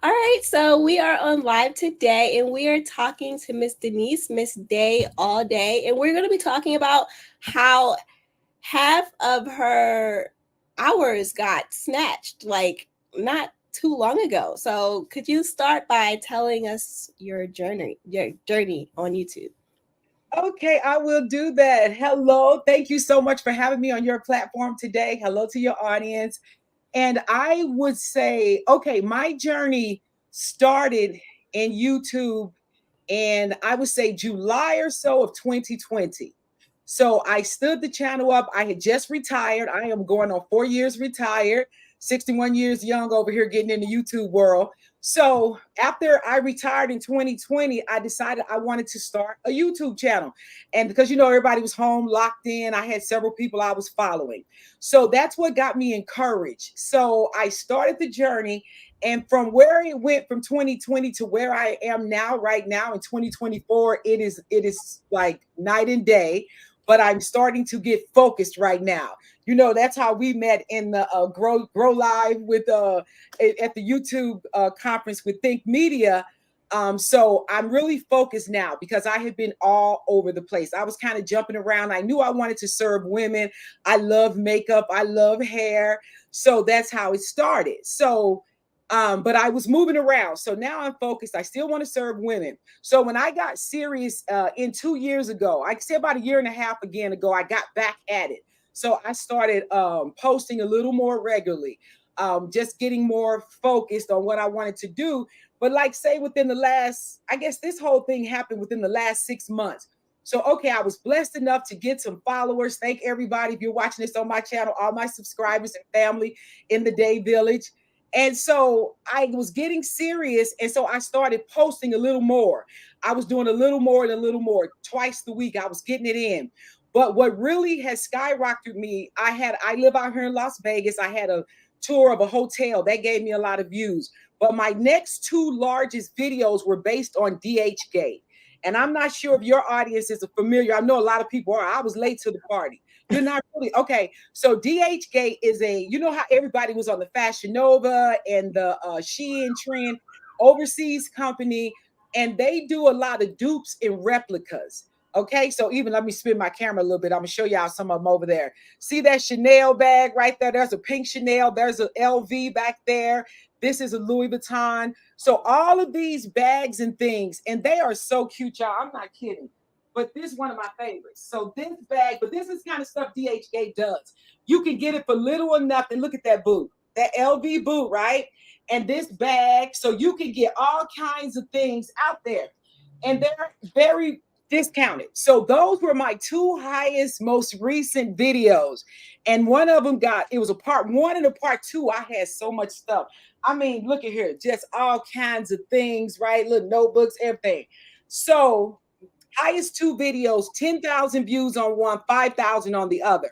All right, so we are on live today and we are talking to Miss Day all day. And we're going to be talking about how half of her hours got snatched, like not too long ago. So could you start by telling us your journey on YouTube? Okay, I will do that. Hello. Thank you so much for having me on your platform today. Hello to your audience. And I would say, okay, my journey started in YouTube and I would say July or so of 2020. So I stood the channel up. I had just retired. I am going on 4 years retired, 61 years young over here getting in the YouTube world. So after I retired in 2020, I decided I wanted to start a YouTube channel. And because, everybody was home locked in, I had several people I was following. So that's what got me encouraged. So I started the journey. And from where it went from 2020 to where I am now, right now in 2024, it is like night and day. But I'm starting to get focused right now. That's how we met in the Grow Live with at the YouTube conference with Think Media. So I'm really focused now because I have been all over the place. I was kind of jumping around. I knew I wanted to serve women. I love makeup. I love hair. So that's how it started. So but I was moving around. So now I'm focused. I still want to serve women. So when I got serious in 2 years ago, I say about a year and a half again ago, I got back at it. So I started posting a little more regularly, just getting more focused on what I wanted to do. But like say within the last, I guess this whole thing happened within the last 6 months. So, okay, I was blessed enough to get some followers. Thank everybody. If you're watching this on my channel, all my subscribers and family in the Day Village. And so I was getting serious. And so I started posting a little more. I was doing a little more and a little more twice the week. I was getting it in. But what really has skyrocketed me, I live out here in Las Vegas. I had a tour of a hotel that gave me a lot of views. But my next two largest videos were based on DH Gate. And I'm not sure if your audience is familiar. I know a lot of people are. I was late to the party. You're not really okay. So DH Gate is how everybody was on the Fashion Nova and the Shein trend overseas company, and they do a lot of dupes and replicas. Okay, so even let me spin my camera a little bit. I'm gonna show y'all some of them over there. See that Chanel bag right there? There's a pink Chanel. There's an LV back there. This is a Louis Vuitton. So all of these bags and things, and they are so cute, y'all. I'm not kidding. But this is one of my favorites. So this bag, but this is kind of stuff DHK does. You can get it for little or nothing. Look at that boot, that LV boot, right? And this bag. So you can get all kinds of things out there. And they're very discounted. So those were my two highest, most recent videos. And one of them it was a part one and a part two. I had so much stuff. I mean, look at here, just all kinds of things, right? Little notebooks, everything. So highest two videos, 10,000 views on one, 5,000 on the other.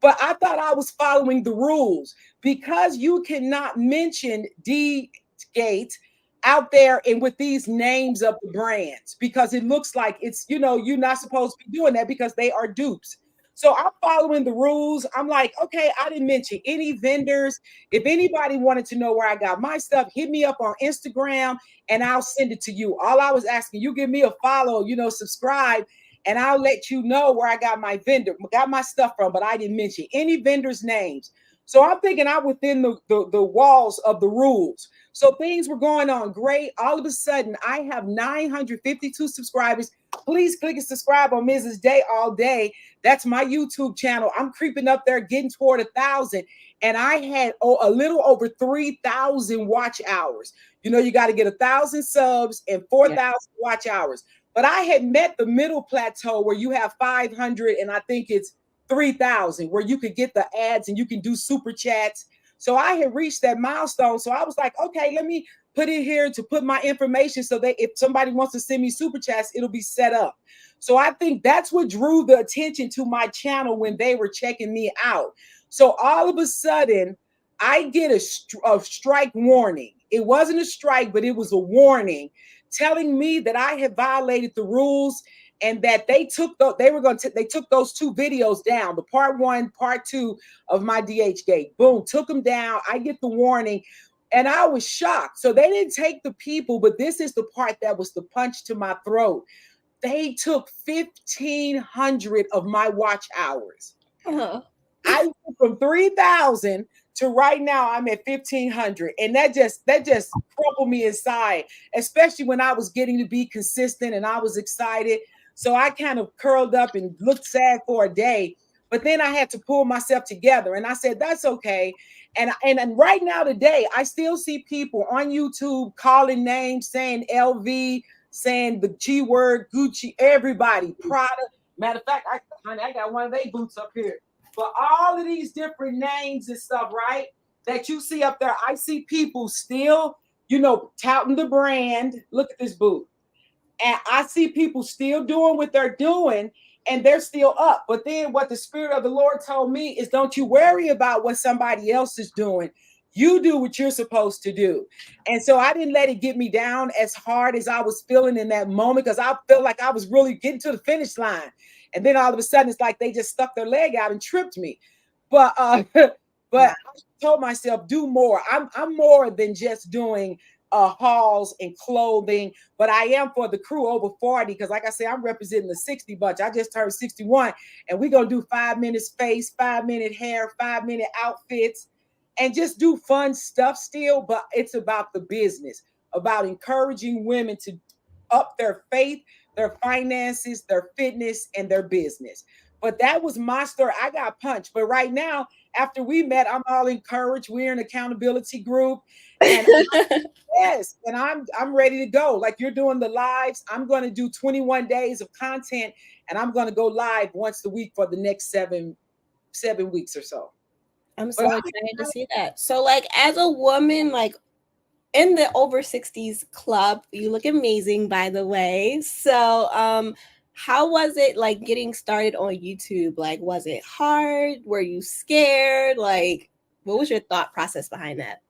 But I thought I was following the rules because you cannot mention D Gate out there and with these names of the brands because it looks like you're not supposed to be doing that because they are dupes. So I'm following the rules. I'm like, okay, I didn't mention any vendors. If anybody wanted to know where I got my stuff, hit me up on Instagram and I'll send it to you. All I was asking, you give me a follow, subscribe, and I'll let you know where I got my stuff from, but I didn't mention any vendors' names. So I'm thinking I'm within the walls of the rules. So things were going on great. All of a sudden, I have 952 subscribers. Please click and subscribe on Mrs. Day all day. That's my YouTube channel. I'm creeping up there, getting toward 1,000. And I had a little over 3,000 watch hours. You got to get 1,000 subs and 4,000 watch hours. But I had met the middle plateau where you have 500 and I think it's 3,000 where you could get the ads and you can do super chats. So I had reached that milestone. So I was like, okay, let me put it here to put my information so that if somebody wants to send me super chats, it'll be set up. So I think that's what drew the attention to my channel when they were checking me out. So all of a sudden, I get a strike warning. It wasn't a strike, but it was a warning telling me that I had violated the rules and that they took those two videos down, the part one, part two of my DH Gate. Boom, took them down. I get the warning. And I was shocked. So they didn't take the people, but this is the part that was the punch to my throat. They took 1,500 of my watch hours. Uh-huh. I went from 3,000 to right now I'm at 1,500. And that just crumpled me inside, especially when I was getting to be consistent and I was excited. So I kind of curled up and looked sad for a day. But then I had to pull myself together and I said, that's okay. And right now today, I still see people on YouTube calling names, saying LV, saying the G word, Gucci, everybody, Prada. Matter of fact, I got one of their boots up here. But all of these different names and stuff, right? That you see up there, I see people still, touting the brand. Look at this boot. And I see people still doing what they're doing and they're still up. But then what the Spirit of the Lord told me is don't you worry about what somebody else is doing. You do what you're supposed to do. And so I didn't let it get me down as hard as I was feeling in that moment because I felt like I was really getting to the finish line. And then all of a sudden it's like they just stuck their leg out and tripped me. But but Wow. I told myself, do more. I'm more than just doing hauls and clothing, but I am for the crew over 40 because, like I said, I'm representing the 60 bunch. I just turned 61, and we're gonna do 5 minutes face, 5 minute hair, 5 minute outfits, and just do fun stuff still. But it's about the business, about encouraging women to up their faith, their finances, their fitness, and their business. But that was my story. I got punched, but right now, after we met, I'm all encouraged. We're an accountability group, and yes, and I'm ready to go. Like you're doing the lives. I'm going to do 21 days of content and I'm going to go live once a week for the next seven weeks or so. I'm But so excited to see that. So, like, as a woman, like in the over 60s club, you look amazing, by the way. So, how was it like getting started on YouTube? Like, was it hard? Were you scared? Like, what was your thought process behind that?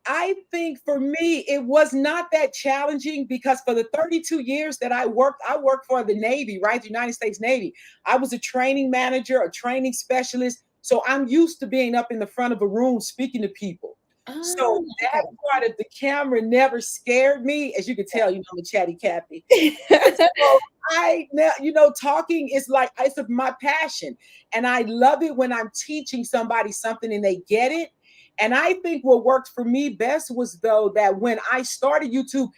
I think for me, it was not that challenging because for the 32 years that I worked for the Navy, right? The United States Navy. I was a training manager, a training specialist. So I'm used to being up in the front of a room speaking to people. So Oh, that part of the camera never scared me. As you can tell, I'm a chatty Cathy. And okay. so I now, talking is like it's my passion. And I love it when I'm teaching somebody something and they get it. And I think what worked for me best was though that when I started YouTube,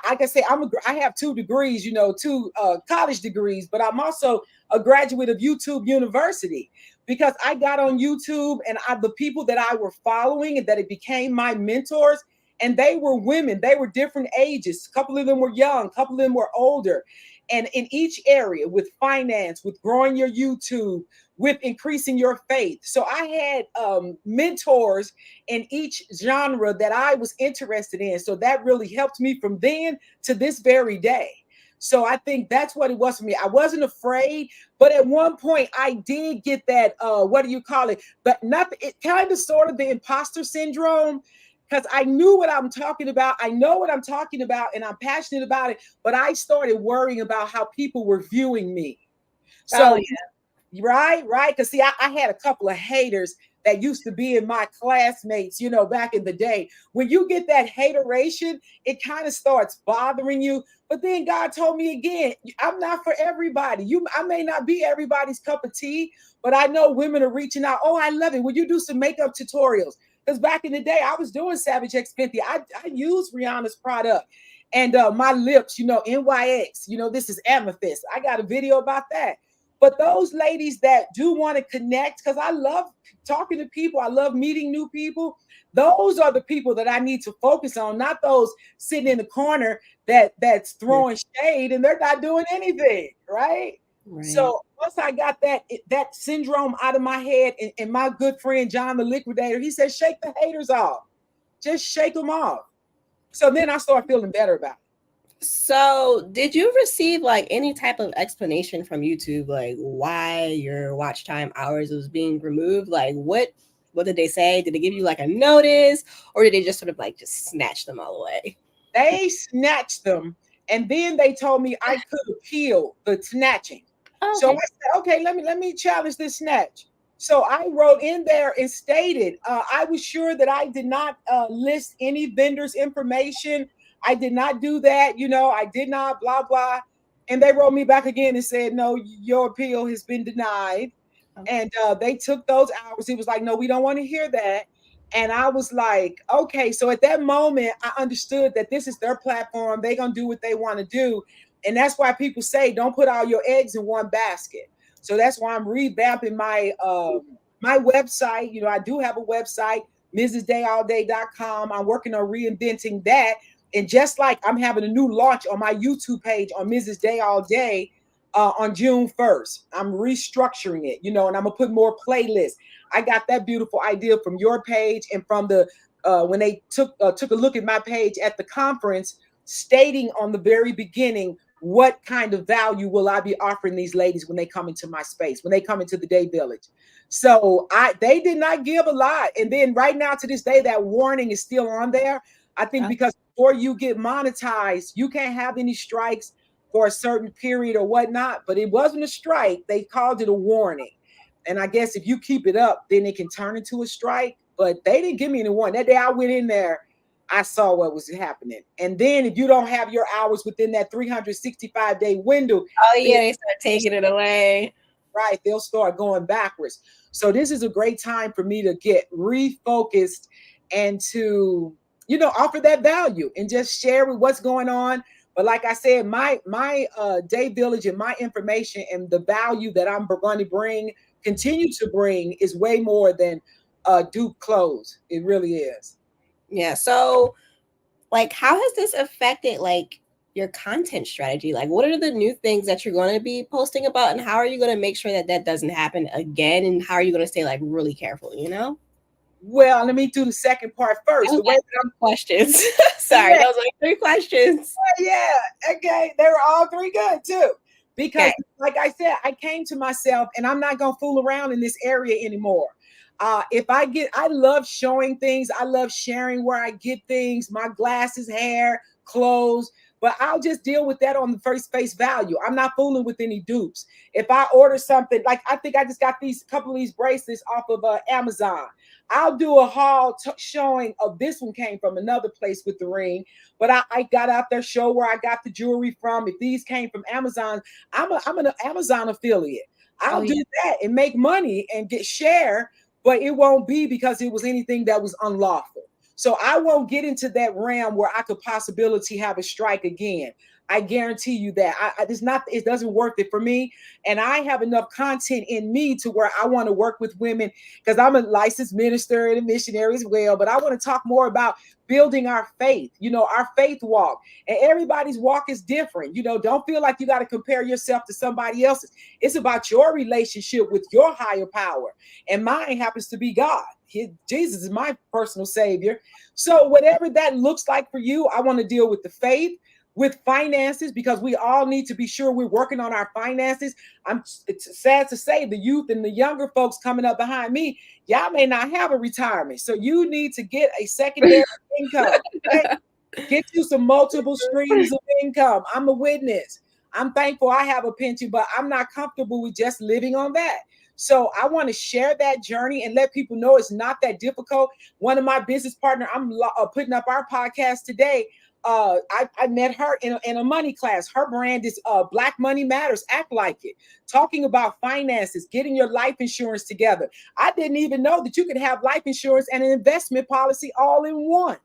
like I say, I have 2 degrees, two college degrees, but I'm also a graduate of YouTube University because I got on YouTube and the people that I were following and that it became my mentors, and they were women. They were different ages. A couple of them were young, a couple of them were older. And in each area, with finance, with growing your YouTube, with increasing your faith. So I had mentors in each genre that I was interested in. So that really helped me from then to this very day. So I think that's what it was for me. I wasn't afraid, but at one point I did get that what do you call it? But not it kind of sort of the imposter syndrome because I knew what I'm talking about. I know what I'm talking about and I'm passionate about it, but I started worrying about how people were viewing me. Oh, So right. Because see, I had a couple of haters that used to be in my classmates, back in the day. When you get that hateration, it kind of starts bothering you. But then God told me again, I'm not for everybody. I may not be everybody's cup of tea, but I know women are reaching out. Oh, I love it. Will you do some makeup tutorials? Because back in the day, I was doing Savage X Fenty. I used Rihanna's product. And my lips, NYX, this is amethyst. I got a video about that. But those ladies that do want to connect, because I love talking to people, I love meeting new people. Those are the people that I need to focus on, not those sitting in the corner that's throwing shade and they're not doing anything, right? right. So once I got that syndrome out of my head, and my good friend John the Liquidator, he said, shake the haters off, just shake them off. So then I started feeling better about it. So, did you receive like any type of explanation from YouTube, like why your watch time hours was being removed? Like, what did they say? Did they give you like a notice, or did they just sort of like just snatch them all away? They snatched them, and then they told me I could appeal the snatching. Oh, So I okay. said, okay, let me challenge this snatch. So I wrote in there and stated, I was sure that I did not list any vendors' information. I did not do that. I did not, blah, blah. And they wrote me back again and said, no, your appeal has been denied. And they took those hours. He was like, no, we don't want to hear that. And I was like, okay. So at that moment, I understood that this is their platform. They're going to do what they want to do. And that's why people say, don't put all your eggs in one basket. So that's why I'm revamping my website. I do have a website, mrsdayallday.com. I'm working on reinventing that. And just like I'm having a new launch on my YouTube page on Mrs. Day All Day, on June 1st. I'm restructuring it, and I'm gonna put more playlists. I got that beautiful idea from your page and from the when they took a look at my page at the conference, stating on the very beginning what kind of value will I be offering these ladies when they come into my space, when they come into the Day Village. So they did not give a lot. And then right now to this day, that warning is still on there. I think because before you get monetized, you can't have any strikes for a certain period or whatnot, but it wasn't a strike. They called it a warning. And I guess if you keep it up, then it can turn into a strike. But they didn't give me any warning. That day I went in there, I saw what was happening. And then if you don't have your hours within that 365-day window, Oh yeah, they start taking it away. Right, they'll start going backwards. So this is a great time for me to get refocused and to, offer that value and just share with what's going on. But like I said, my Day Village and my information and the value that I'm going to continue to bring, is way more than dupe clothes. It really is. Yeah. So, like, how has this affected your content strategy? Like, what are the new things that you're going to be posting about, and how are you going to make sure that that doesn't happen again? And how are you going to stay really careful? Well, let me do the second part first. The way that I'm questions. Sorry, those are 3 questions. Yeah, okay. They were all 3 good too. Because like I said, I came to myself and I'm not gonna fool around in this area anymore. I love showing things, I love sharing where I get things, my glasses, hair, clothes, but I'll just deal with that on the first face value. I'm not fooling with any dupes. If I order something, like I think I just got these couple of these bracelets off of Amazon. I'll do a haul showing of this one came from another place with the ring, but I got out there, show where I got the jewelry from. If these came from Amazon, I'm an Amazon affiliate. I'll do that and make money and get share, but it won't be because it was anything that was unlawful. So I won't get into that realm where I could possibility have a strike again. I guarantee you that it doesn't work it for me. And I have enough content in me to where I want to work with women, because I'm a licensed minister and a missionary as well. But I want to talk more about building our faith, our faith walk. And everybody's walk is different. Don't feel like you got to compare yourself to somebody else's. It's about your relationship with your higher power. And mine happens to be God. Jesus is my personal savior. So whatever that looks like for you, I want to deal with the faith, with finances, because we all need to be sure we're working on our finances. It's sad to say the youth and the younger folks coming up behind me, y'all may not have a retirement. So you need to get a secondary income. Okay? Get you some multiple streams of income. I'm a witness. I'm thankful I have a pension, but I'm not comfortable with just living on that. So I want to share that journey and let people know it's not that difficult. One of my business partner, I'm putting up our podcast today. I met her in a money class. Her brand is Black Money Matters. Act like it. Talking about finances, getting your life insurance together. I didn't even know that you could have life insurance and an investment policy all in one.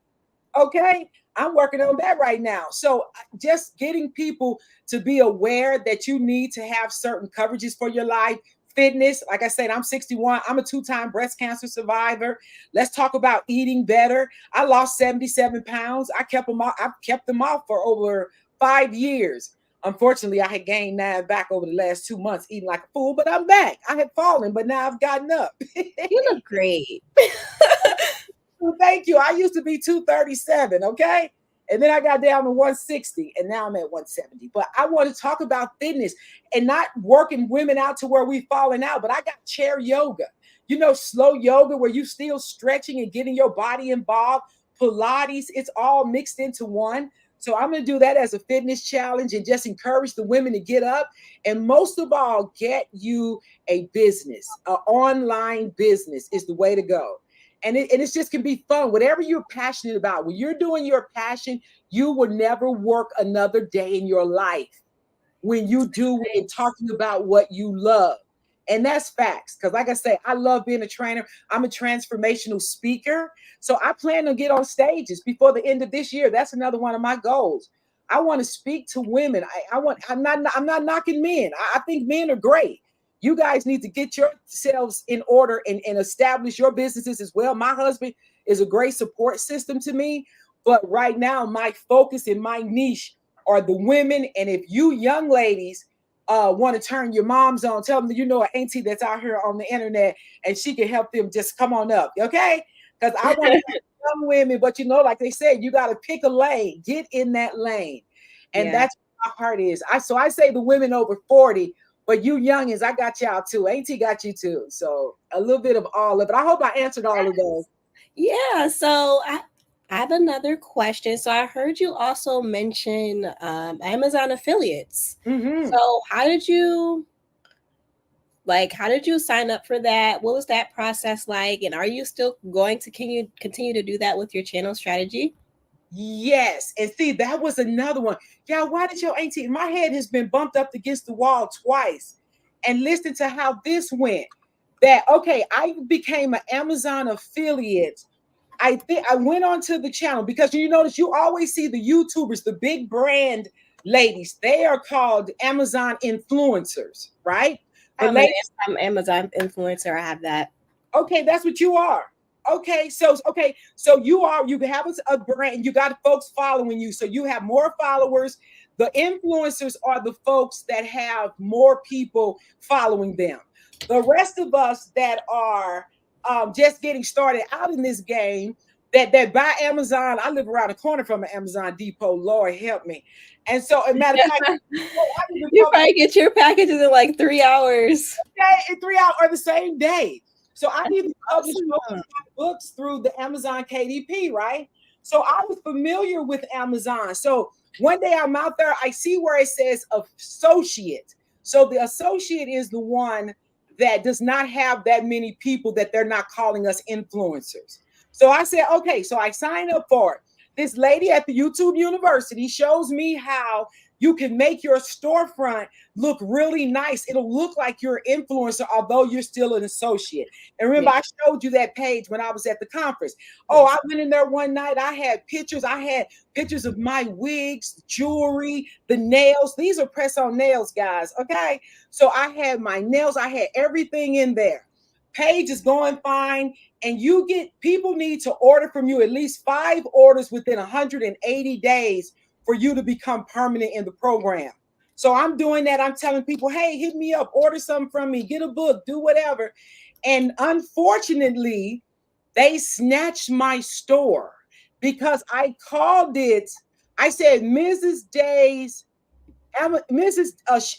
Okay. I'm working on that right now. So just getting people to be aware that you need to have certain coverages for your life. Fitness, like I said, I'm 61. I'm a 2-time breast cancer survivor. Let's talk about eating better. I lost 77 pounds. I've kept them off for over 5 years. Unfortunately, I had gained 9 back over the last 2 months eating like a fool, but I'm back. I had fallen, but now I've gotten up. You look great. Well, thank you. I used to be 237, okay? And then I got down to 160, and now I'm at 170. But I want to talk about fitness and not working women out to where we've fallen out. But I got chair yoga, slow yoga where you still stretching and getting your body involved. Pilates, it's all mixed into one. So I'm going to do that as a fitness challenge and just encourage the women to get up. And most of all, get you a business, an online business is the way to go. And it's just can be fun. Whatever you're passionate about, when you're doing your passion, you will never work another day in your life when you do and talking about what you love. And that's facts. Because, like I say, I love being a trainer. I'm a transformational speaker. So I plan to get on stages before the end of this year. That's another one of my goals. I want to speak to women. I'm not knocking men. I think men are great. You guys need to get yourselves in order and establish your businesses as well. My husband is a great support system to me. But right now, my focus and my niche are the women. And if you young ladies want to turn your moms on, tell them that you know an auntie that's out here on the internet and she can help them, just come on up, okay? Because I want to young women, but like they said, you got to pick a lane, get in that lane. And Yeah. that's what my heart is. I say the women over 40, but you youngins, I got y'all too. Auntie got you too. So a little bit of all of it. I hope I answered all of those. Yeah. So I have another question. So I heard you also mention Amazon affiliates. Mm-hmm. So how did you sign up for that? What was that process like? And are you still going to continue to do that with your channel strategy? Yes. And see, that was another one. Yeah, why did your auntie? My head has been bumped up against the wall twice. And listen to how this went. That, okay, I became an Amazon affiliate. I think I went onto the channel because you notice you always see the YouTubers, the big brand ladies, they are called Amazon influencers, right? The I'm an ladies. I'm Amazon influencer. I have that. Okay, that's what you are. Okay, so you have a brand, you got folks following you, so you have more followers. The influencers are the folks that have more people following them. The rest of us that are just getting started out in this game, that buy Amazon. I live around the corner from an Amazon depot. Lord help me. And so, as a matter of fact, I even You publish probably get your packages in like 3 hours. day in 3 hours or the same day. So I That's even published most of awesome. my books through the Amazon KDP, right? So I was familiar with Amazon. So one day I'm out there, I see where it says associate. So the associate is the one that does not have that many people that they're not calling us influencers. So I said, okay, so I signed up for it. This lady at the YouTube University shows me how you can make your storefront look really nice. It'll look like you're an influencer, although you're still an associate. And remember, Yeah. I showed you that page when I was at the conference. Oh, I Yes. went in there one night. I had pictures. I had pictures of my wigs, jewelry, the nails. These are press on nails, guys. Okay. So I had my nails, I had everything in there. Page is going fine. And you get people need to order from you at least 5 orders within 180 days for you to become permanent in the program. So I'm doing that. I'm telling people, hey, hit me up, order something from me, get a book, do whatever. And unfortunately, they snatched my store because I called it, I said, Mrs.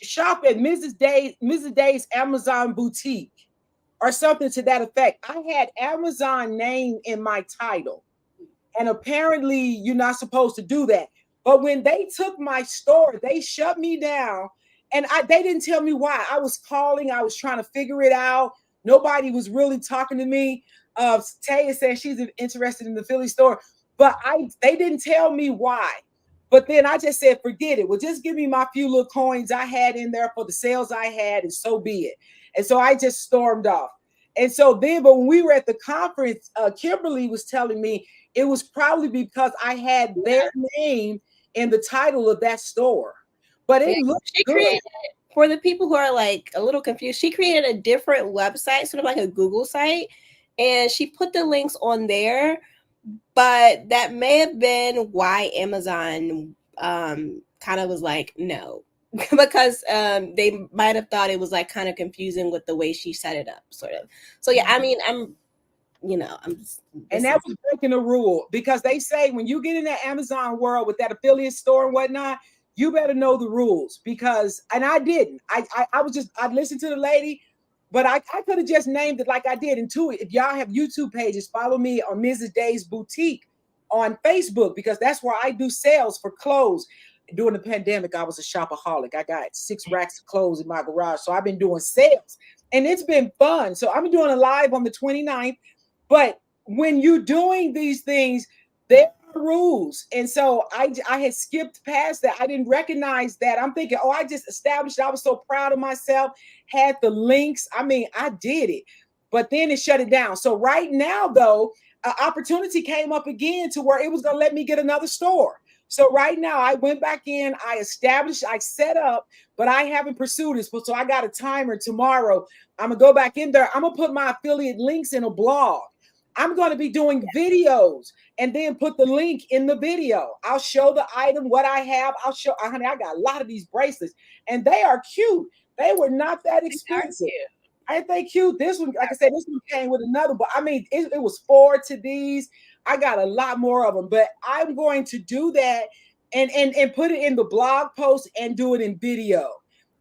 Shop at Mrs. Day's Amazon boutique or something to that effect. I had Amazon name in my title. And apparently, you're not supposed to do that. But when they took my store, they shut me down. And they didn't tell me why. I was calling, I was trying to figure it out. Nobody was really talking to me. Taya said she's interested in the Philly store, but they didn't tell me why. But then I just said, forget it. Well, just give me my few little coins I had in there for the sales I had, and so be it. And so I just stormed off. And so then, but when we were at the conference, Kimberly was telling me it was probably because I had their name in the title of that store. But Yeah. it looked She good. created, for the people who are like a little confused, she created a different website, sort of like a Google site, and she put the links on there. But that may have been why Amazon kind of was like, no. Because they might have thought it was like kind of confusing with the way she set it up, sort of. So yeah, I mean, I'm just, And this that is was breaking a rule because they say when you get in that Amazon world with that affiliate store and whatnot, you better know the rules because, and I didn't. I was just, I listened to the lady, but I could have just named it like I did. And two, if y'all have YouTube pages, follow me on Mrs. Day's Boutique on Facebook because that's where I do sales for clothes. During the pandemic, I was a shopaholic. I got 6 racks of clothes in my garage. So I've been doing sales and it's been fun. So I'm doing a live on the 29th. But when you're doing these things, there are rules. And so I had skipped past that. I didn't recognize that. I'm thinking, oh, I just established it. I was so proud of myself, had the links. I mean, I did it. But then it shut it down. So right now, though, an opportunity came up again to where it was going to let me get another store. So right now I went back in, I established, I set up, but I haven't pursued this. So I got a timer tomorrow. I'm gonna go back in there. I'm gonna put my affiliate links in a blog. I'm going to be doing videos and then put the link in the video. I'll show the item, what I have. I'll show, honey, I got a lot of these bracelets and they are cute. They were not that expensive. Ain't they cute? This one, like I said, this one came with another, but I mean, it was 4 to these. I got a lot more of them, but I'm going to do that and put it in the blog post and do it in video.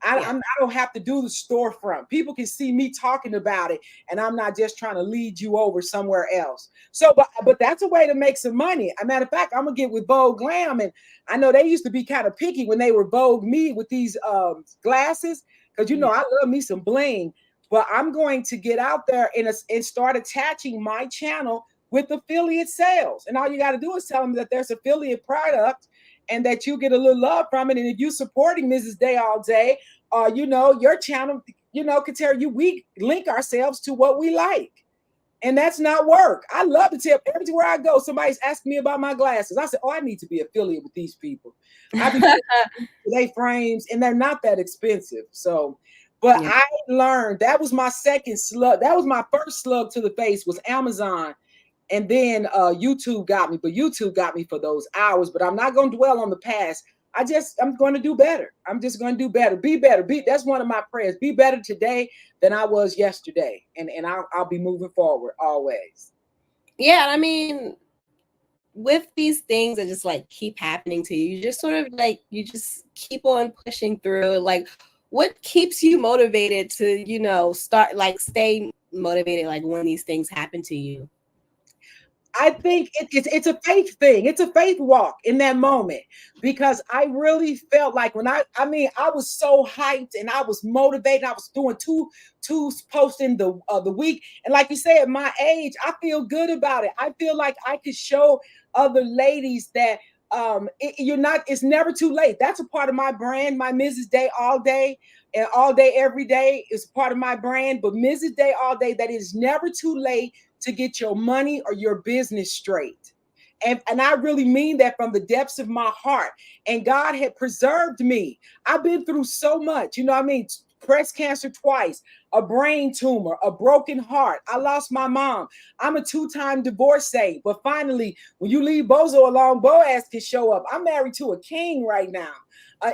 I don't have to do the storefront. People can see me talking about it, and I'm not just trying to lead you over somewhere else. So, but that's a way to make some money. As a matter of fact, I'm gonna get with Vogue Glam, and I know they used to be kind of picky when they were Vogue me with these glasses, because you know I love me some bling. But I'm going to get out there and start attaching my channel with affiliate sales. And all you got to do is tell them that there's affiliate product and that you get a little love from it. And if you're supporting Mrs. Day all day, you know, your channel, you know, can tell you we link ourselves to what we like. And that's not work. I love to tell everywhere I go, somebody's asking me about my glasses. I said, oh, I need to be affiliate with these people. I be they frames and they're not that expensive. So, but I learned that was my second slug. That was my first slug to the face was Amazon. And then YouTube got me, but YouTube got me for those hours. But I'm not going to dwell on the past. I'm going to do better. I'm just going to do better. Be better. That's one of my prayers. Be better today than I was yesterday. And I'll be moving forward always. Yeah. I mean, with these things that just like keep happening to you, you just sort of like, you just keep on pushing through. Like, what keeps you motivated to, you know, stay motivated, like when these things happen to you? I think it's a faith thing. It's a faith walk in that moment because I really felt like when I was so hyped and I was motivated. I was doing two posts in the week, and like you say, at my age, I feel good about it. I feel like I could show other ladies that it's never too late. That's a part of my brand. My Mrs. Day all day and all day every day is part of my brand. But Mrs. Day all day, that is never too late to get your money or your business straight. And I really mean that from the depths of my heart. And God had preserved me. I've been through so much, you know what I mean? Breast cancer twice, a brain tumor, a broken heart. I lost my mom. I'm a 2-time divorcee. But finally, when you leave Bozo alone, Boaz can show up. I'm married to a king right now.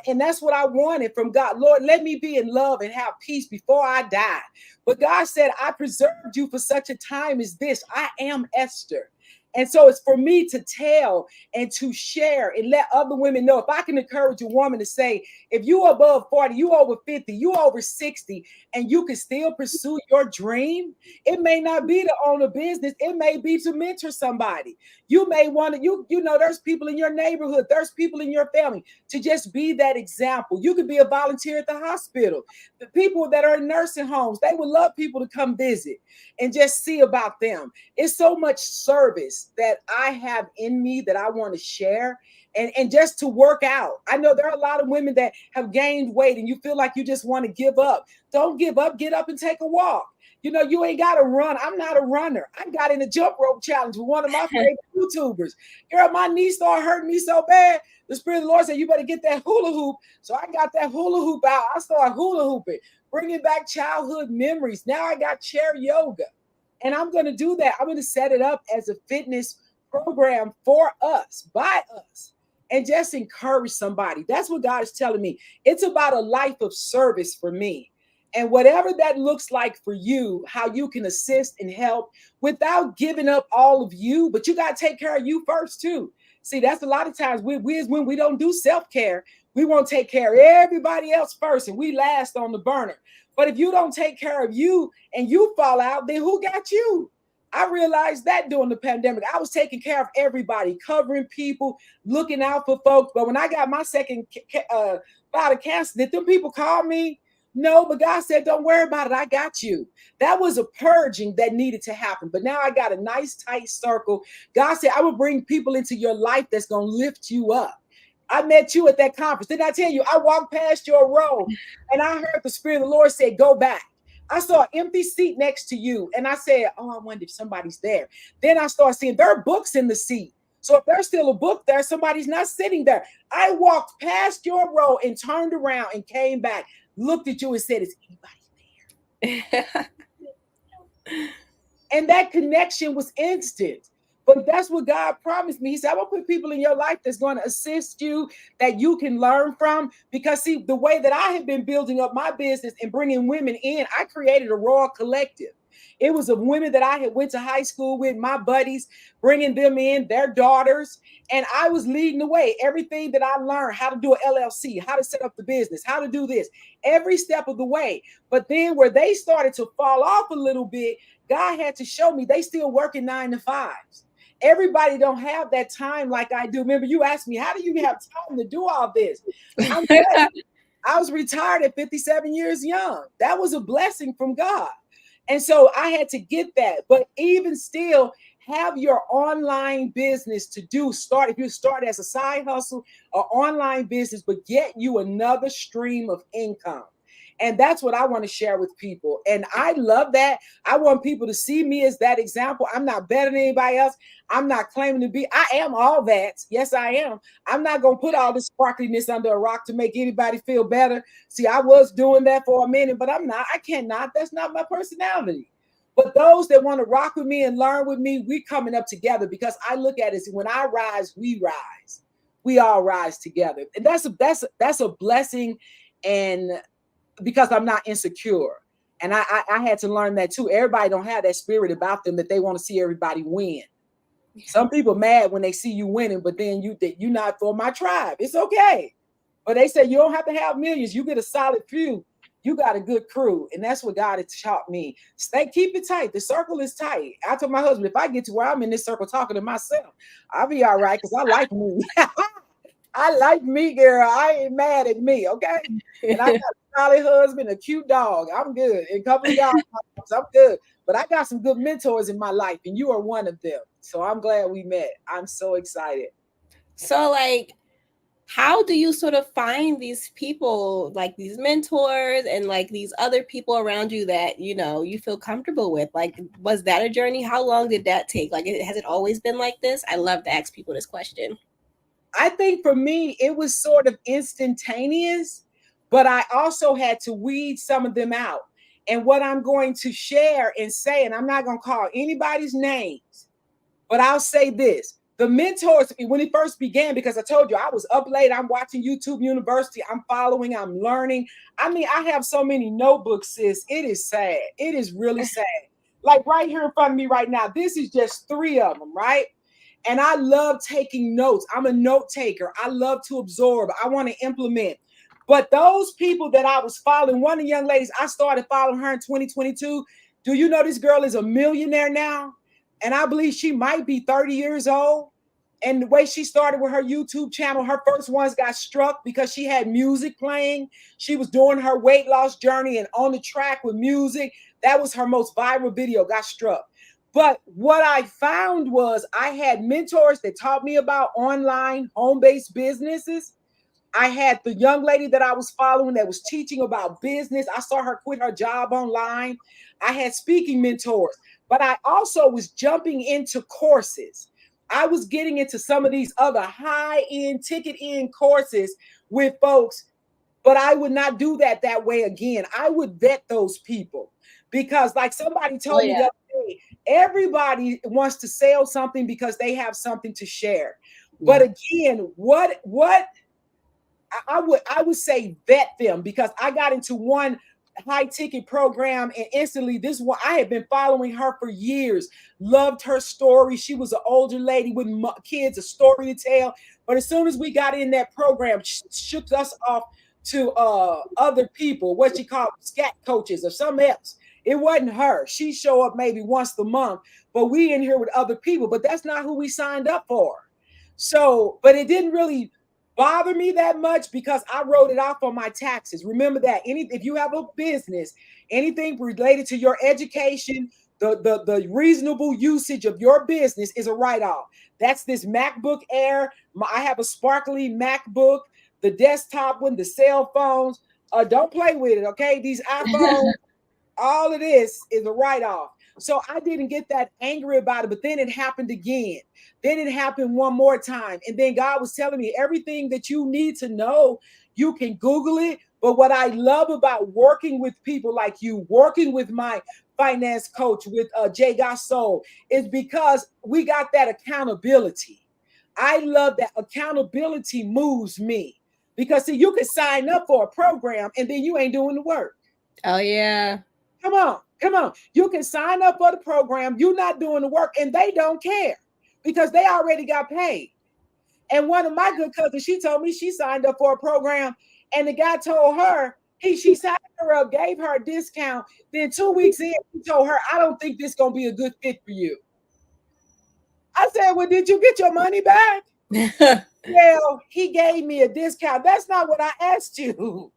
And that's what I wanted from God. Lord, let me be in love and have peace before I die. But God said, I preserved you for such a time as this. I am Esther. And so it's for me to tell and to share and let other women know. If I can encourage a woman to say, if you are above 40, you over 50, you over 60, and you can still pursue your dream, it may not be to own a business. It may be to mentor somebody. You may want to, you know, there's people in your neighborhood, there's people in your family to just be that example. You could be a volunteer at the hospital. The people that are in nursing homes, they would love people to come visit and just see about them. It's so much service that I have in me that I want to share and just to work out. I know there are a lot of women that have gained weight and you feel like you just want to give up. Don't give up. Get up and take a walk. You know, you ain't got to run. I'm not a runner. I got in a jump rope challenge with one of my favorite YouTubers. Girl, my knee started hurting me so bad. The Spirit of the Lord said, you better get that hula hoop. So I got that hula hoop out. I started hula hooping, bringing back childhood memories. Now I got chair yoga. And I'm going to do that. I'm going to set it up as a fitness program for us, by us, and just encourage somebody. That's what God is telling me. It's about a life of service for me. And whatever that looks like for you, how you can assist and help without giving up all of you, but you got to take care of you first too. See, that's a lot of times when we don't do self-care, we won't take care of everybody else first and we last on the burner. But if you don't take care of you and you fall out, then who got you? I realized that during the pandemic, I was taking care of everybody, covering people, looking out for folks. But when I got my second bout of cancer, did them people call me? No, but God said, don't worry about it. I got you. That was a purging that needed to happen. But now I got a nice tight circle. God said, I will bring people into your life that's going to lift you up. I met you at that conference. Didn't I tell you? I walked past your row and I heard the Spirit of the Lord say, go back. I saw an empty seat next to you. And I said, oh, I wonder if somebody's there. Then I started seeing there are books in the seat. So if there's still a book there, somebody's not sitting there. I walked past your row and turned around and came back, looked at you and said, is anybody there? And that connection was instant. But that's what God promised me. He said, I will put people in your life that's going to assist you, that you can learn from. Because, see, the way that I have been building up my business and bringing women in, I created a Royal Collective. It was of women that I had went to high school with, my buddies, bringing them in, their daughters. And I was leading the way. Everything that I learned, how to do an LLC, how to set up the business, how to do this, every step of the way. But then where they started to fall off a little bit, God had to show me they still working 9 to 5s. Everybody don't have that time like I do. Remember, you asked me, how do you have time to do all this? I'm I was retired at 57 years young. That was a blessing from God. And so I had to get that. But even still, have your online business to do. Start if you start as a side hustle or online business, but get you another stream of income. And that's what I want to share with people. And I love that. I want people to see me as that example. I'm not better than anybody else. I'm not claiming to be. I am all that. Yes, I am. I'm not going to put all this sparkliness under a rock to make anybody feel better. See, I was doing that for a minute, but I'm not. I cannot. That's not my personality. But those that want to rock with me and learn with me, we coming up together, because I look at it as when I rise, we rise. We all rise together. And that's a blessing. And because I'm not insecure. And I had to learn that too. Everybody don't have that spirit about them that they want to see everybody win. Some people mad when they see you winning, but then you're not for my tribe. It's okay. But they say you don't have to have millions. You get a solid few. You got a good crew. And that's what God has taught me. Keep it tight. The circle is tight. I told my husband, if I get to where I'm in this circle talking to myself, I'll be all right, because I like me. I like me, girl. I ain't mad at me, okay? And I got a solid husband, a cute dog. I'm good. And a couple of dogs, I'm good. But I got some good mentors in my life, and you are one of them. So I'm glad we met. I'm so excited. So, like, how do you sort of find these people, like these mentors and like these other people around you that, you know, you feel comfortable with? Like, was that a journey? How long did that take? Like, has it always been like this? I love to ask people this question. I think for me, it was sort of instantaneous, but I also had to weed some of them out. And what I'm going to share and say, and I'm not going to call anybody's names, but I'll say this. The mentors, when it first began, because I told you I was up late, I'm watching YouTube University, I'm following, I'm learning. I mean, I have so many notebooks, sis. It is sad. It is really sad. Like right here in front of me right now, this is just 3 of them, right? And I love taking notes. I'm a note taker. I love to absorb. I want to implement. But those people that I was following, one of the young ladies, I started following her in 2022. Do you know this girl is a millionaire now? And I believe she might be 30 years old. And the way she started with her YouTube channel, her first ones got struck because she had music playing. She was doing her weight loss journey and on the track with music. That was her most viral video, got struck. But what I found was I had mentors that taught me about online home-based businesses. I had the young lady that I was following that was teaching about business. I saw her quit her job online. I had speaking mentors, but I also was jumping into courses. I was getting into some of these other high-end, ticket-in courses with folks, but I would not do that way again. I would vet those people, because like somebody told me the other day, everybody wants to sell something because they have something to share. Yeah. But again, what I would say vet them, because I got into one high ticket program and instantly this one, I had been following her for years, loved her story. She was an older lady with kids, a story to tell. But as soon as we got in that program, shook us off to other people, what you call scat coaches or something else. It wasn't her. She show up maybe once a month, but we in here with other people. But that's not who we signed up for. So, but it didn't really bother me that much because I wrote it off on my taxes. Remember that. If you have a business, anything related to your education, the reasonable usage of your business is a write-off. That's this MacBook Air. I have a sparkly MacBook, the desktop one, the cell phones. Don't play with it, okay? These iPhones, all of this is a write-off. So I didn't get that angry about it, but then it happened again. Then it happened one more time. And then God was telling me everything that you need to know, you can Google it. But what I love about working with people like you, working with my finance coach, with Jay Gassol, is because we got that accountability. I love that accountability moves me. Because see, you can sign up for a program and then you ain't doing the work. Oh yeah. Come on, come on. You can sign up for the program. You're not doing the work, and they don't care because they already got paid. And one of my good cousins, she told me she signed up for a program, and the guy told her she signed her up, gave her a discount. Then 2 weeks in, he told her, "I don't think this gonna be a good fit for you." I said, "Well, did you get your money back?" Well, he gave me a discount. That's not what I asked you.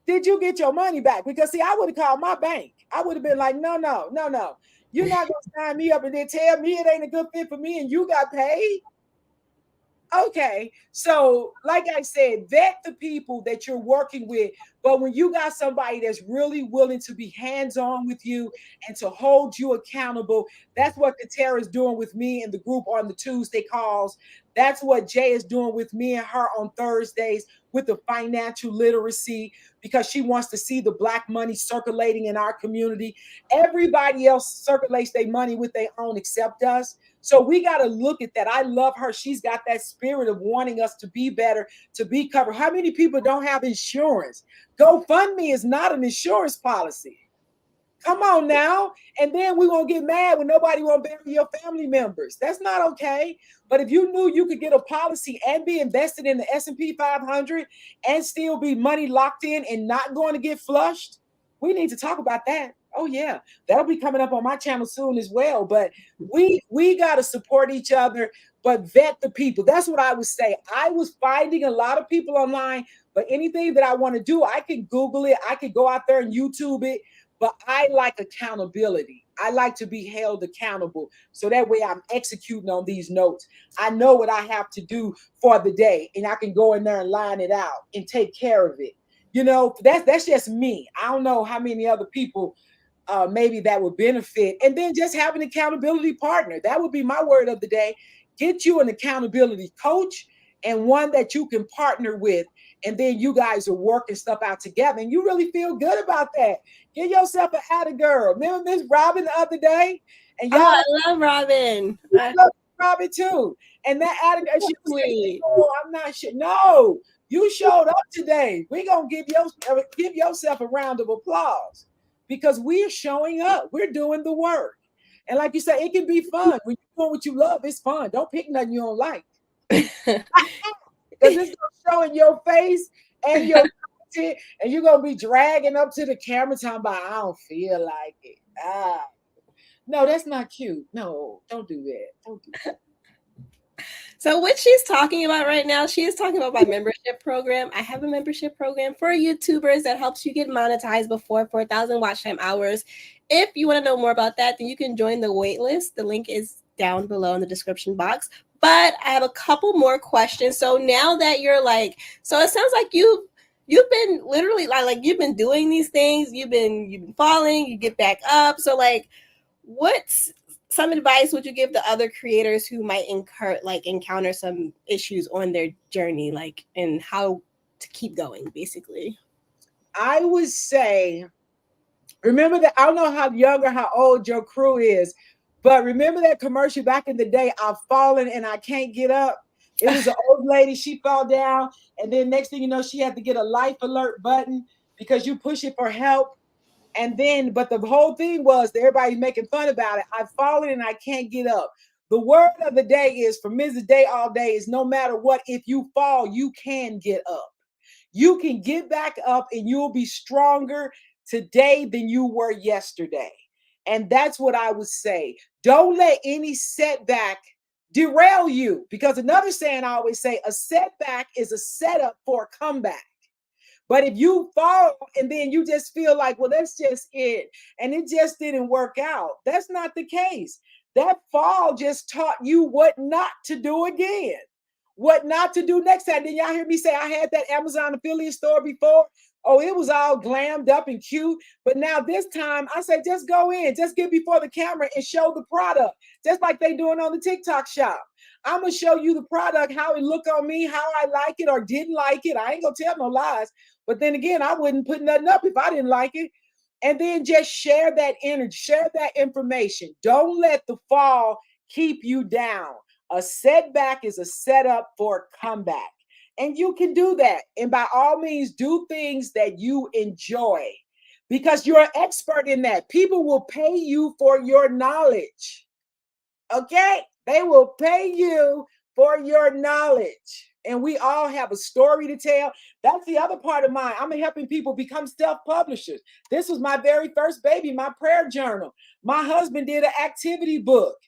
Did you get your money back? Because see, I would have called my bank. I would have been like, no, no, no, no. You're not gonna sign me up and then tell me it ain't a good fit for me and you got paid. Okay. So, like I said, vet the people that you're working with. But when you got somebody that's really willing to be hands on with you and to hold you accountable, that's what Katera is doing with me in the group on the Tuesday calls. That's what Jay is doing with me and her on Thursdays with the financial literacy because she wants to see the Black money circulating in our community. Everybody else circulates their money with their own except us. So we got to look at that. I love her. She's got that spirit of wanting us to be better, to be covered. How many people don't have insurance? GoFundMe is not an insurance policy. Come on now. And then we won't get mad when nobody won't bury your family members. That's not okay. But if you knew you could get a policy and be invested in the S&P 500 and still be money locked in and not going to get flushed, we need to talk about that. Oh yeah, that'll be coming up on my channel soon as well. But we got to support each other, but vet the people. That's what I would say. I was finding a lot of people online, but anything that I want to do, I can Google it. I could go out there and YouTube it, but I like accountability. I like to be held accountable. So that way I'm executing on these notes. I know what I have to do for the day and I can go in there and line it out and take care of it. You know, that's just me. I don't know how many other people maybe that would benefit. And then just have an accountability partner. That would be my word of the day. Get you an accountability coach and one that you can partner with. And then you guys are working stuff out together. And you really feel good about that. Give yourself an atta girl. Remember Miss Robin the other day? And Oh, y'all I love Robin. love Robin too. And that atta girl, she was saying, oh, I'm not sure. No, you showed up today. We're gonna give yourself a round of applause because we're showing up. We're doing the work. And like you said, it can be fun. When you're doing what you love, it's fun. Don't pick nothing you don't like. Because it's gonna show in your face and your content, and you're gonna be dragging up to the camera talking about I don't feel like it. No, that's not cute. No, don't do that. Don't do that. So what she's talking about right now, she is talking about my membership program. I have a membership program for YouTubers that helps you get monetized before 4,000 watch time hours. If you want to know more about that, then you can join the waitlist. The link is down below in the description box. But I have a couple more questions. So now that you're like, so it sounds like you've been literally like you've been doing these things, you've been falling, you get back up. So like what's some advice would you give to other creators who might encounter some issues on their journey, like and how to keep going, basically? I would say, remember that I don't know how young or how old your crew is, but remember that commercial back in the day, I've fallen and I can't get up. It was an old lady, she fell down, and then next thing you know, she had to get a life alert button because you push it for help. And then, but the whole thing was that everybody's making fun about it. I've fallen and I can't get up. The word of the day is for Mrs. Day all day is no matter what, if you fall, you can get up. You can get back up and you'll be stronger today than you were yesterday. And that's what I would say. Don't let any setback derail you, because another saying I always say, a setback is a setup for a comeback. But if you fall and then you just feel like, well, that's just it, and it just didn't work out, that's not the case. That fall just taught you what not to do again, what not to do next time. Did y'all hear me say I had that Amazon affiliate store before? Oh, it was all glammed up and cute. But now this time I say, just go in, just get before the camera and show the product, just like they doing on the TikTok shop. I'm gonna show you the product, how it look on me, how I like it or didn't like it. I ain't gonna tell no lies. But then again, I wouldn't put nothing up if I didn't like it. And then just share that energy, share that information. Don't let the fall keep you down. A setback is a setup for a comeback. And you can do that. And by all means, do things that you enjoy, because you're an expert in that. People will pay you for your knowledge. Okay? They will pay you for your knowledge. And we all have a story to tell. That's the other part of mine. I'm helping people become self-publishers. This was my very first baby, my prayer journal. My husband did an activity book,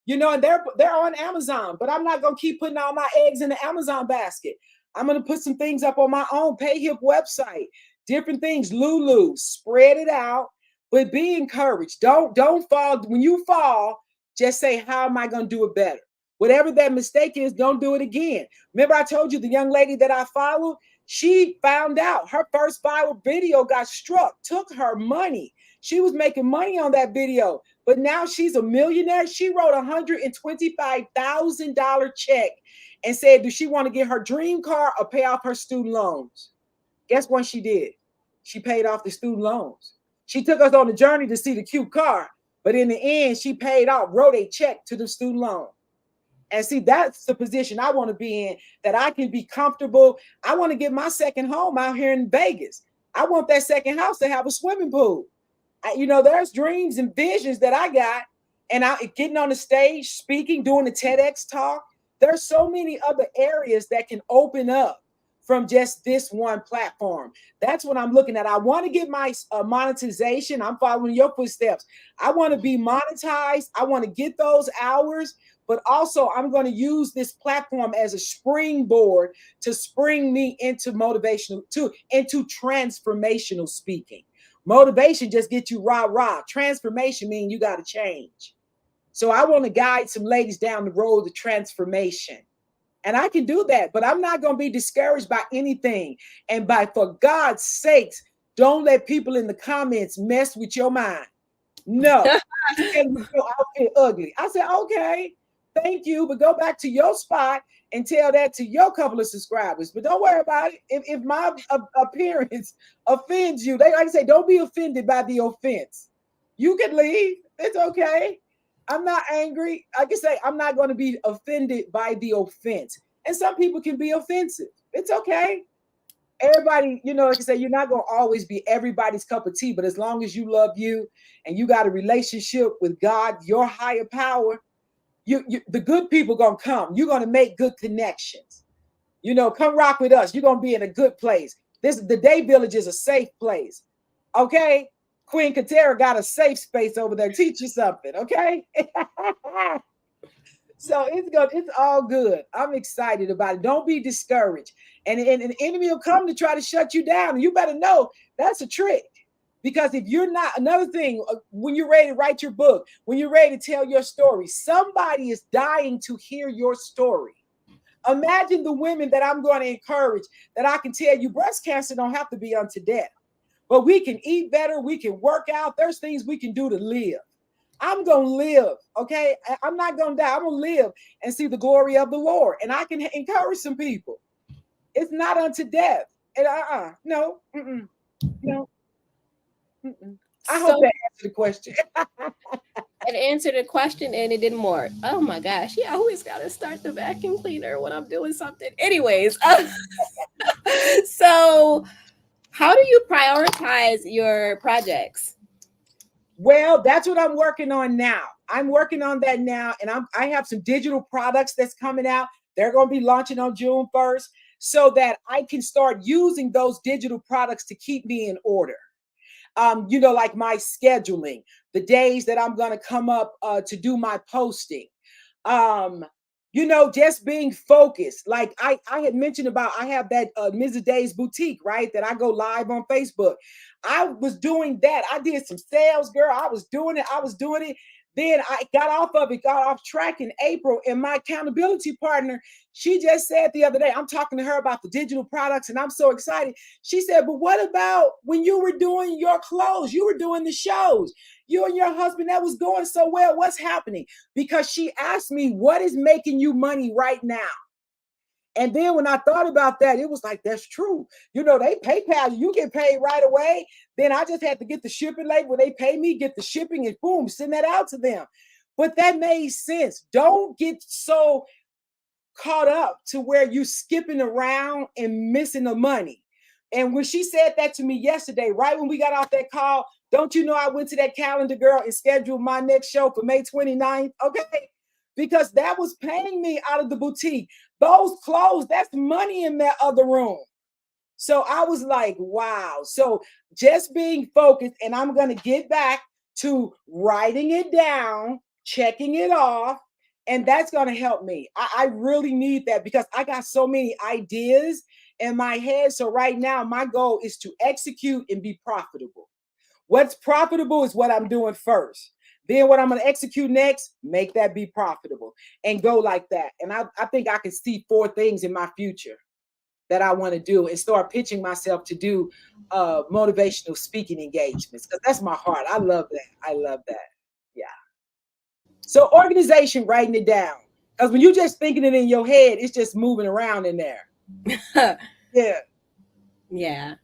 and they're on Amazon, but I'm not gonna keep putting all my eggs in the Amazon basket. I'm gonna put some things up on my own PayHip website, different things, Lulu, spread it out, but be encouraged. Don't fall. When you fall, just say, how am I gonna do it better? Whatever that mistake is, don't do it again. Remember, I told you the young lady that I followed, she found out her first viral video got struck, took her money. She was making money on that video, but now she's a millionaire. She wrote a $125,000 check and said, does she want to get her dream car or pay off her student loans? Guess what she did? She paid off the student loans. She took us on a journey to see the cute car, but in the end, she paid off, wrote a check to the student loan. And see, that's the position I want to be in, that I can be comfortable. I want to get my second home out here in Vegas. I want that second house to have a swimming pool. There's dreams and visions that I got, and getting on the stage, speaking, doing the TEDx talk. There's so many other areas that can open up from just this one platform. That's what I'm looking at. I want to get my monetization. I'm following your footsteps. I want to be monetized. I want to get those hours, but also I'm going to use this platform as a springboard to spring me into into transformational speaking. Motivation just gets you rah. Transformation means you got to change. So I want to guide some ladies down the road to transformation. And I can do that, but I'm not going to be discouraged by anything. And for God's sakes, don't let people in the comments mess with your mind. No, your outfit ugly. I said, okay, thank you, but go back to your spot and tell that to your couple of subscribers. But don't worry about it. If my appearance offends you, they like to say, don't be offended by the offense. You can leave. It's okay. I'm not angry. I can say I'm not going to be offended by the offense. And some people can be offensive. It's okay. Everybody, like I say, you're not going to always be everybody's cup of tea, but as long as you love you and you got a relationship with God, your higher power, the good people going to come. You're going to make good connections. Come rock with us. You're going to be in a good place. The Day Village is a safe place. Okay? Queen Katera got a safe space over there. Teach you something, okay? So it's all good. I'm excited about it. Don't be discouraged. And an enemy will come to try to shut you down. And you better know that's a trick. Because if you're not, another thing, when you're ready to write your book, when you're ready to tell your story, somebody is dying to hear your story. Imagine the women that I'm going to encourage, that I can tell you breast cancer don't have to be unto death. But we can eat better. We can work out. There's things we can do to live. I'm going to live, okay? I'm not going to die. I'm going to live and see the glory of the Lord. And I can encourage some people. It's not unto death. And no, no. I hope that answered the question. It answered the question and it didn't work. Oh my gosh. Yeah, always got to start the vacuum cleaner when I'm doing something. Anyways, so how do you prioritize your projects? Well, that's what I'm working on now. I'm working on that now. And I have some digital products that's coming out. They're going to be launching on June 1st so that I can start using those digital products to keep me in order. Like my scheduling, the days that I'm going to come up to do my posting. um just being focused. Like I had mentioned about, I have that Mrs. Day's boutique, right, that I go live on Facebook. I was doing that. I did some sales, girl. I was doing it. Then I got off of it, got off track in April, and my accountability partner, she just said the other day, I'm talking to her about the digital products, and I'm so excited. She said, but what about when you were doing your clothes, you were doing the shows, you and your husband, that was going so well, what's happening? Because she asked me, what is making you money right now? And then when I thought about that, it was like, that's true. They PayPal, you get paid right away. Then I just had to get the shipping label. They pay me, get the shipping, and boom, send that out to them. But that made sense. Don't get so caught up to where you skipping around and missing the money. And when she said that to me yesterday, right when we got off that call, don't you know I went to that calendar, girl, and scheduled my next show for May 29th? Okay. Because that was paying me out of the boutique. Those clothes, that's money in that other room. So I was like, wow. So just being focused, and I'm going to get back to writing it down, checking it off, and that's going to help me. I really need that because I got so many ideas in my head. So right now, my goal is to execute and be profitable. What's profitable is what I'm doing first. Then what I'm going to execute next, make that be profitable and go like that. And I think I can see 4 things in my future that I want to do and start pitching myself to do motivational speaking engagements because that's my heart. I love that. I love that. Yeah. So organization, writing it down. Because when you're just thinking it in your head, it's just moving around in there. Yeah. Yeah,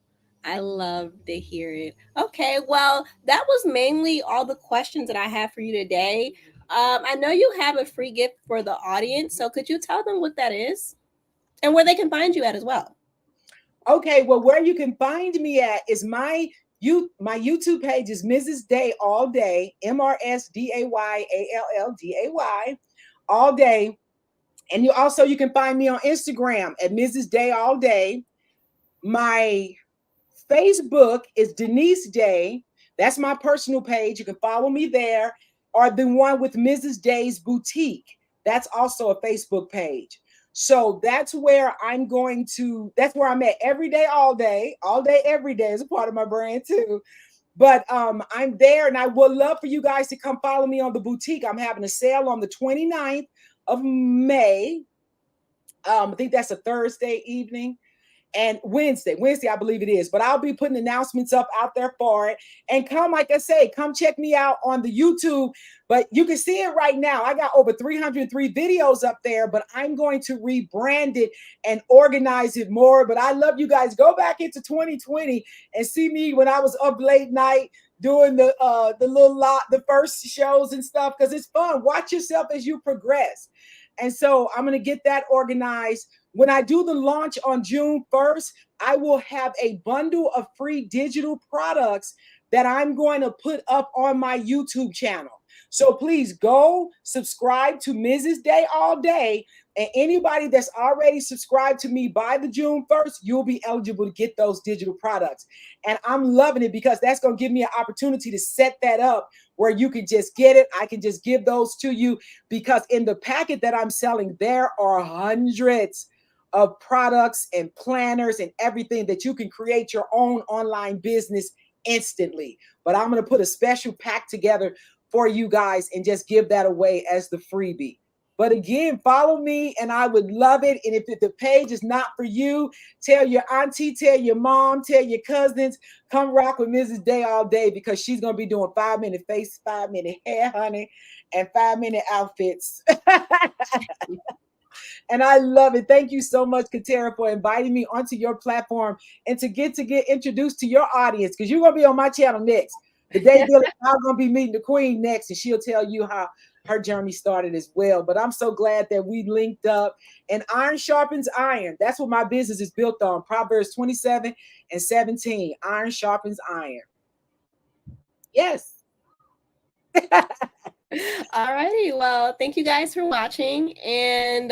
I love to hear it. Okay, well, that was mainly all the questions that I have for you today. I know you have a free gift for the audience, so could you tell them what that is and where they can find you at as well? Okay, well, where you can find me at is my YouTube page is Mrs. Day All Day, MRSDAYALLDAY, all day. And you can find me on Instagram at Mrs. Day All Day. My Facebook is Denise Day. That's my personal page. You can follow me there, or the one with Mrs. Day's Boutique. That's also a Facebook page. So that's where I'm at every day, all day, every day is a part of my brand too. But I'm there, and I would love for you guys to come follow me on the boutique. I'm having a sale on the 29th of May. I think that's a Thursday evening, and Wednesday, I believe it is. But I'll be putting announcements up out there for it. And come, like I say, come check me out on the YouTube. But you can see it right now. I got over 303 videos up there, but I'm going to rebrand it and organize it more. But I love you guys. Go back into 2020 and see me when I was up late night doing the first shows and stuff, because it's fun. Watch yourself as you progress. And so I'm going to get that organized. When I do the launch on June 1st, I will have a bundle of free digital products that I'm going to put up on my YouTube channel. So please go subscribe to Mrs. Day All Day. And anybody that's already subscribed to me by the June 1st, you'll be eligible to get those digital products. And I'm loving it because that's going to give me an opportunity to set that up where you can just get it. I can just give those to you because in the packet that I'm selling, there are hundreds of products and planners and everything that you can create your own online business instantly. But I'm going to put a special pack together for you guys and just give that away as the freebie. But again, follow me and I would love it. And if the page is not for you, tell your auntie, tell your mom, tell your cousins, come rock with Mrs. Day All Day because she's going to be doing 5-minute face, 5-minute hair, honey, and 5-minute outfits. And I love it. Thank you so much, Katera, for inviting me onto your platform and to get introduced to your audience because you're gonna be on my channel next. The day Billy, I'm gonna be meeting the Queen next, and she'll tell you how her journey started as well. But I'm so glad that we linked up. And iron sharpens iron. That's what my business is built on. Proverbs 27:17. Iron sharpens iron. Yes. Alrighty. Well, thank you guys for watching. And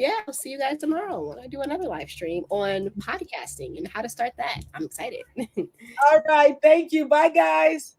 yeah, I'll see you guys tomorrow when I do another live stream on podcasting and how to start that. I'm excited. All right. Thank you. Bye, guys.